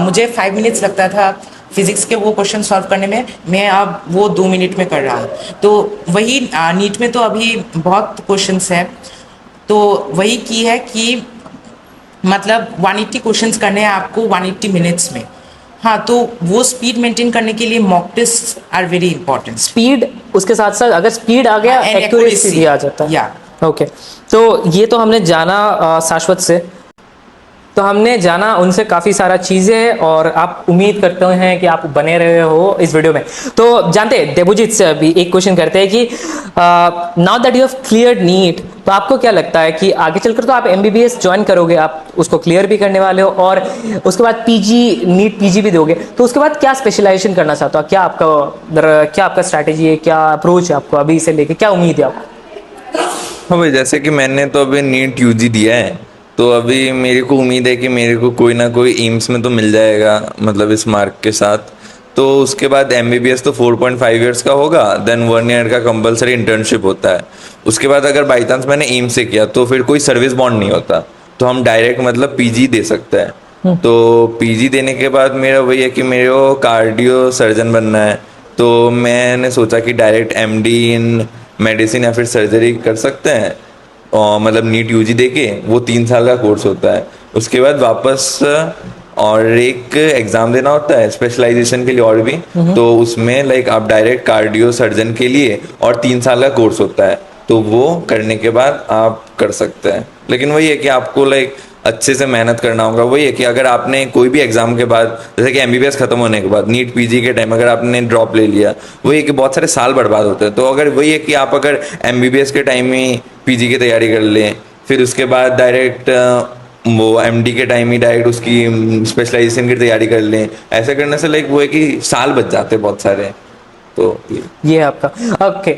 मुझे 5 मिनट्स लगता था फिजिक्स के वो क्वेश्चन सॉल्व करने में, मैं अब वो 2 मिनट में कर रहा हूँ। तो वही नीट में तो अभी बहुत क्वेश्चंस है, तो वही की है कि मतलब 180 क्वेश्चंस करने हैं आपको 180 मिनट्स में। हाँ, तो वो स्पीड मेंटेन करने के लिए mock test are very important. Speed, उसके साथ साथ अगर स्पीड आ गया And एक्यूरेसी accuracy. भी आ जाता है। Yeah. ओके, तो ये तो हमने जाना शाश्वत से। तो हमने जाना उनसे काफ़ी सारा चीज़ें, और आप उम्मीद करते हैं कि आप बने रहे हो इस वीडियो में। तो जानते हैं देवजीत से अभी एक क्वेश्चन करते हैं कि now that you have cleared NEET, तो आपको क्या लगता है कि आगे चलकर तो आप एमबीबीएस ज्वाइन करोगे, आप उसको क्लियर भी करने वाले हो और उसके बाद पीजी, नीट पीजी भी दोगे, तो उसके बाद क्या स्पेशलाइजेशन करना चाहते हो? क्या आपका स्ट्रैटेजी है, क्या अप्रोच है आपको अभी से लेके, क्या उम्मीद है आपको? हाँ भाई, जैसे कि मैंने तो अभी नीट यूजी दिया है, तो अभी मेरे को उम्मीद है कि मेरे को कोई ना कोई एम्स में तो मिल जाएगा, मतलब इस मार्क के साथ। तो उसके बाद एमबीबीएस तो 4.5 इयर्स का होगा, देन 1 ईयर का कंपलसरी इंटर्नशिप होता है। उसके बाद अगर बाई चांस मैंने एम्स से किया तो फिर कोई सर्विस बॉन्ड नहीं होता, तो हम डायरेक्ट मतलब पीजी दे सकते हैं। तो पीजी देने के बाद मेरा वही है कि मेरे को कार्डियो सर्जन बनना है, तो मैंने सोचा कि डायरेक्ट एमडी इन मेडिसिन या फिर सर्जरी कर सकते हैं। और मतलब नीट यूजी दे के वो 3 साल का कोर्स होता है। उसके बाद वापस और एक एग्ज़ाम देना होता है स्पेशलाइजेशन के लिए और भी, तो उसमें लाइक आप डायरेक्ट कार्डियो सर्जन के लिए और 3 साल का कोर्स होता है, तो वो करने के बाद आप कर सकते हैं। लेकिन वही है कि आपको लाइक अच्छे से मेहनत करना होगा। वही है कि अगर आपने कोई भी एग्जाम के बाद, जैसे कि एमबीबीएस खत्म होने के बाद नीट पीजी के टाइम अगर आपने ड्रॉप ले लिया, वही है कि बहुत सारे साल बर्बाद होते हैं। तो अगर वही है कि आप अगर एमबीबीएस के टाइम ही पीजी की तैयारी कर लें, फिर उसके बाद डायरेक्ट वो एमडी के टाइम ही डायरेक्ट उसकी स्पेशलाइजेशन की तैयारी कर लें, ऐसा करने से लाइक वो है कि साल बच जाते हैं बहुत सारे। तो ये है आपका ओके।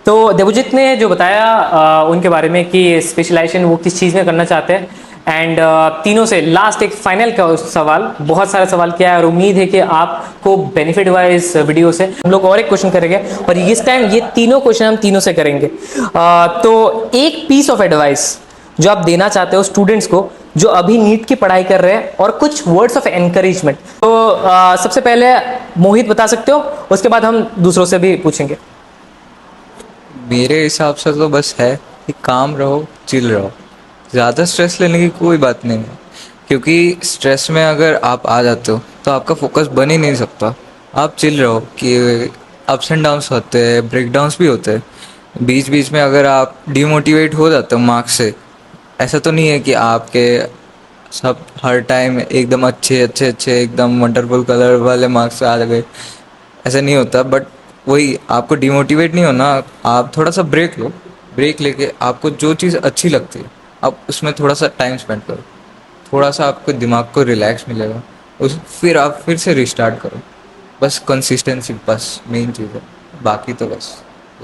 तो देवजीत ने जो बताया उनके बारे में कि स्पेशलाइजेशन वो किस चीज़ में करना चाहते हैं, एंड तीनों से लास्ट एक फाइनल का सवाल, बहुत सारा सवाल किया है और उम्मीद है कि आपको बेनिफिट हुआ है इस वीडियो से। हम लोग और एक क्वेश्चन करेंगे और इस टाइम ये तीनों क्वेश्चन हम तीनों से करेंगे। तो एक पीस ऑफ एडवाइस जो आप देना चाहते हो स्टूडेंट्स को जो अभी नीट की पढ़ाई कर रहे हैं, और कुछ वर्ड्स ऑफ एनकरेजमेंट। तो सबसे पहले मोहित बता सकते हो, उसके बाद हम दूसरों से भी पूछेंगे। मेरे हिसाब से तो बस है कि काम रहो, चिल रहो, ज़्यादा स्ट्रेस लेने की कोई बात नहीं है, क्योंकि स्ट्रेस में अगर आप आ जाते हो तो आपका फोकस बन ही नहीं सकता। आप चिल रहो कि अप्स एंड डाउन्स होते हैं, ब्रेक डाउन्स भी होते हैं बीच बीच में। अगर आप डिमोटिवेट हो जाते हो मार्क्स से, ऐसा तो नहीं है कि आपके सब हर टाइम एकदम अच्छे एकदम वंडरफुल कलर वाले मार्क्स आ गए, ऐसा नहीं होता। बट वही, आपको डिमोटिवेट नहीं होना, आप थोड़ा सा ब्रेक लो। ब्रेक लेके आपको जो चीज़ अच्छी लगती है आप उसमें थोड़ा सा टाइम स्पेंड करो, थोड़ा सा आपको दिमाग को रिलैक्स मिलेगा, फिर आप फिर से रिस्टार्ट करो। बस कंसिस्टेंसी बस मेन चीज़ है, बाकी तो बस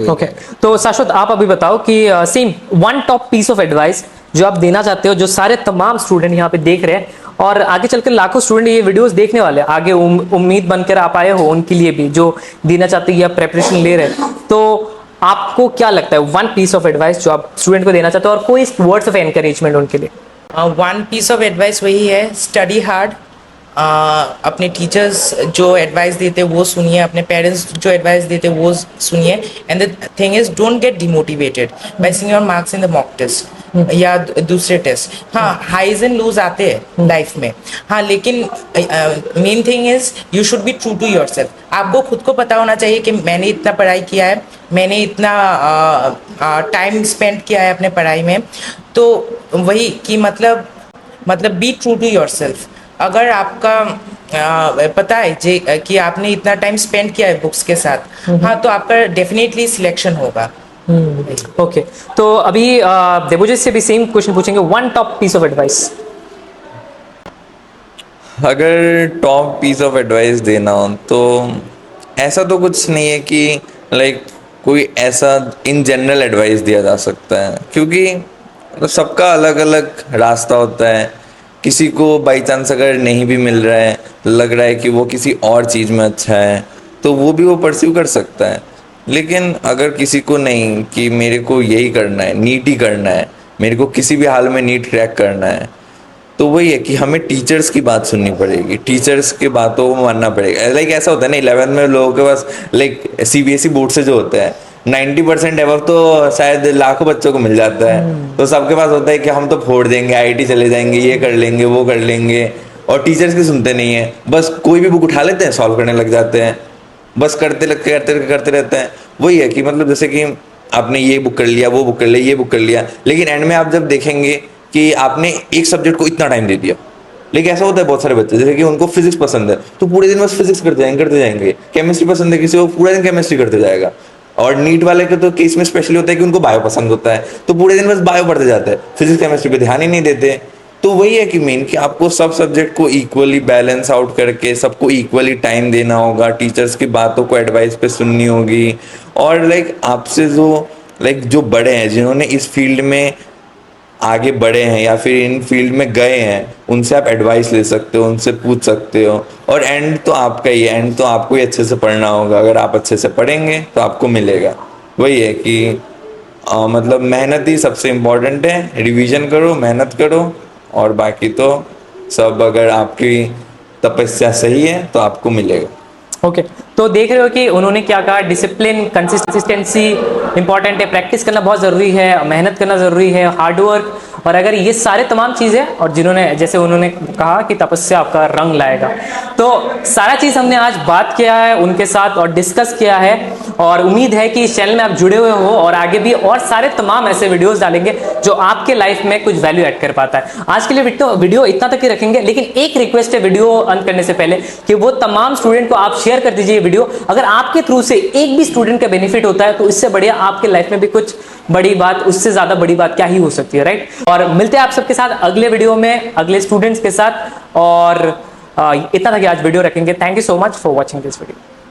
ओके। तो शाश्वत आप अभी बताओ कि same one top piece of advice जो आप देना चाहते हो, जो सारे तमाम स्टूडेंट यहाँ पे देख रहे हैं और आगे चलकर लाखों स्टूडेंट ये वीडियोस देखने वाले हैं, आगे उम्मीद बनकर आप आए हो उनके लिए भी जो देना चाहते हैं या प्रेपरेशन ले रहे हैं। तो आपको क्या लगता है वन पीस ऑफ एडवाइस जो आप स्टूडेंट को देना चाहते हो, और कोई वर्ड्स ऑफ एनकरेजमेंट उनके लिए? वन पीस ऑफ एडवाइस वही है, स्टडी हार्ड। अपने टीचर्स जो एडवाइस देते वो सुनिए, अपने पेरेंट्स जो एडवाइस देते वो सुनिए। And the thing is don't get demotivated by seeing your marks in the mock test या दूसरे टेस्ट। हाँ, हाईज एंड लूज आते हैं लाइफ में, हाँ, लेकिन main thing is you should be true to yourself. आपको खुद को पता होना चाहिए कि मैंने इतना पढ़ाई किया है, मैंने इतना टाइम स्पेंड किया है अपने पढ़ाई में। तो वही कि मतलब बी ट्रू टू योरसेल्फ। अगर आपका पता है कि आपने इतना टाइम स्पेंड किया है बुक्स के साथ, हाँ, तो आपका डेफिनेटली सिलेक्शन होगा। ओके। तो अभी देवजीत से भी सेम क्वेश्चन पूछेंगे, one top piece of advice. अगर टॉप पीस ऑफ एडवाइस देना हो तो ऐसा तो कुछ नहीं है कि लाइक कोई ऐसा इन जनरल एडवाइस दिया जा सकता है, क्योंकि मतलब सबका अलग अलग रास्ता होता है। किसी को बाई चांस अगर नहीं भी मिल रहा है, लग रहा है कि वो किसी और चीज़ में अच्छा है, तो वो भी वो परस्यू कर सकता है। लेकिन अगर किसी को नहीं कि मेरे को यही करना है, नीट ही करना है, मेरे को किसी भी हाल में नीट क्रैक करना है, तो वही है कि हमें टीचर्स की बात सुननी पड़ेगी, टीचर्स की बातों को मानना पड़ेगा। लाइक ऐसा होता है ना 11th में लोगों के पास लाइक सीबीएसई बोर्ड से जो होता है 90% एबव तो शायद लाखों बच्चों को मिल जाता है, तो सबके पास होता है कि हम तो फोड़ देंगे, आईआईटी चले जाएंगे, ये कर लेंगे, वो कर लेंगे, और टीचर्स की सुनते नहीं है। बस कोई भी बुक उठा लेते हैं, सॉल्व करने लग जाते हैं, बस करते रहते हैं। वही है कि मतलब जैसे कि आपने ये बुक कर लिया, वो बुक कर लिया, ये बुक कर लिया, लेकिन एंड में आप जब देखेंगे कि आपने एक सब्जेक्ट को इतना टाइम दे दिया, लेकिन ऐसा होता है बहुत सारे बच्चे, जैसे कि उनको फिजिक्स पसंद है तो पूरे दिन बस फिजिक्स करते जाएंगे, केमिस्ट्री पसंद है किसी को, पूरे दिन केमिस्ट्री करते जाएगा। और नीट वाले के तो केस में स्पेशली होता है कि उनको बायो पसंद होता है तो पूरे दिन बस बायो पढ़ते जाते हैं, फिजिक्स केमिस्ट्री पे ध्यान ही नहीं देते। तो वही है कि मेन कि आपको सब सब्जेक्ट को इक्वली बैलेंस आउट करके सबको इक्वली टाइम देना होगा, टीचर्स की बातों को एडवाइस पे सुननी होगी। और आपसे जो बड़े हैं, जिन्होंने इस फील्ड में आगे बढ़े हैं या फिर इन फील्ड में गए हैं, उनसे आप एडवाइस ले सकते हो, उनसे पूछ सकते हो। और एंड तो आपका ही है, एंड तो आपको ही अच्छे से पढ़ना होगा। अगर आप अच्छे से पढ़ेंगे तो आपको मिलेगा। वही है कि मेहनत ही सबसे इम्पोर्टेंट है, रिवीजन करो, मेहनत करो, और बाकी तो सब अगर आपकी तपस्या सही है तो आपको मिलेगा। ओके तो देख रहे हो कि उन्होंने क्या कहा, डिसिप्लिन, कंसिस्टेंसी इंपॉर्टेंट है, प्रैक्टिस करना बहुत ज़रूरी है, मेहनत करना ज़रूरी है, हार्डवर्क, और अगर ये सारे तमाम चीज़ें, और जिन्होंने जैसे उन्होंने कहा कि तपस्या आपका रंग लाएगा, तो सारा चीज़ हमने आज बात किया है उनके साथ और डिस्कस किया है। और उम्मीद है कि इस चैनल में आप जुड़े हुए हो और आगे भी और सारे तमाम ऐसे वीडियोस डालेंगे जो आपके लाइफ में कुछ वैल्यू ऐड कर पाता है। आज के लिए वीडियो इतना तक ही रखेंगे, लेकिन एक रिक्वेस्ट है वीडियो अंत करने से पहले कि वो तमाम स्टूडेंट को आप शेयर कर दीजिए वीडियो। अगर आपके थ्रू से एक भी स्टूडेंट का बेनिफिट होता है तो इससे बढ़िया आपके लाइफ में भी कुछ बड़ी बात, उससे ज्यादा बड़ी बात क्या ही हो सकती है, राइट। और मिलते हैं आप सबके साथ अगले वीडियो में अगले स्टूडेंट्स के साथ। और इतना था कि आज वीडियो रखेंगे। Thank you so much for watching this video.